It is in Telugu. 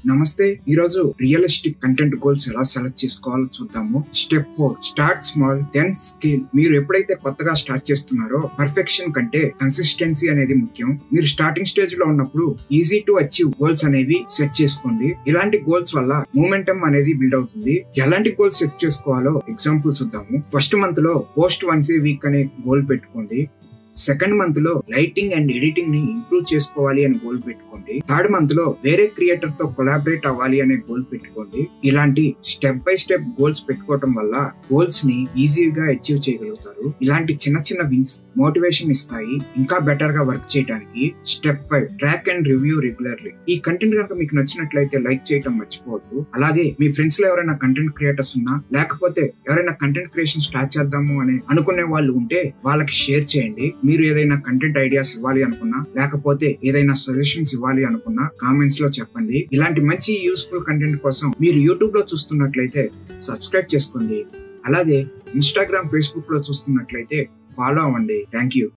నమస్తే. ఈరోజు రియలిస్టిక్ కంటెంట్ గోల్స్ ఎలా సెలెక్ట్ చేసుకోవాలో చూద్దాము. Step 4, start small then scale. మీరు ఎప్పుడైతే కొత్తగా స్టార్ట్ చేస్తున్నారో పర్ఫెక్షన్ కంటే కన్సిస్టెన్సీ అనేది ముఖ్యం. మీరు స్టార్టింగ్ స్టేజ్ లో ఉన్నప్పుడు ఈజీ టు అచీవ్ గోల్స్ అనేవి సెట్ చేసుకోండి. ఇలాంటి గోల్స్ వల్ల మూమెంటం అనేది బిల్డ్ అవుతుంది. ఎలాంటి గోల్స్ సెట్ చేసుకోవాలో ఎగ్జాంపుల్ చూద్దాము. ఫస్ట్ మంత్ లో పోస్ట్ వన్స్ ఏ వీక్ అనే గోల్ పెట్టుకోండి. సెకండ్ మంత్ లో లైటింగ్ అండ్ ఎడిటింగ్ ని ఇంప్రూవ్ చేసుకోవాలి అని గోల్ పెట్టుకోండి. థర్డ్ మంత్ లో వేరే క్రియేటర్ తో కొలాబరేట్ అవ్వాలి అనే గోల్ పెట్టుకోండి. ఇలాంటి స్టెప్ బై స్టెప్ గోల్స్ పెట్టుకోవడం వల్ల గోల్స్ ని ఈజీగా అచీవ్ చేయగలుగుతారు. ఇలాంటి చిన్న చిన్న విన్స్ మోటివేషన్ ఇస్తాయి ఇంకా బెటర్ గా వర్క్ చేయడానికి. Step 5, track and review regularly. ఈ కంటెంట్ కనుక మీకు నచ్చినట్లయితే లైక్ చేయడం మర్చిపోవద్దు. అలాగే మీ ఫ్రెండ్స్ లో ఎవరైనా కంటెంట్ క్రియేటర్స్ ఉన్నా, లేకపోతే ఎవరైనా కంటెంట్ క్రియేషన్ స్టార్ట్ చేద్దాము అని అనుకునే వాళ్ళు ఉంటే వాళ్ళకి షేర్ చేయండి. మీరు ఏదైనా కంటెంట్ ఐడియాస్ ఇవ్వాలి అనుకున్నా, లేకపోతే ఏదైనా సజెషన్స్ ఇవ్వాలి అనుకున్నా కామెంట్స్ లో చెప్పండి. ఇలాంటి మంచి యూస్ఫుల్ కంటెంట్ కోసం మీరు యూట్యూబ్ లో చూస్తున్నట్లయితే సబ్స్క్రైబ్ చేసుకోండి. అలాగే ఇన్స్టాగ్రామ్, ఫేస్బుక్ లో చూస్తున్నట్లయితే ఫాలో అవ్వండి. Thank you.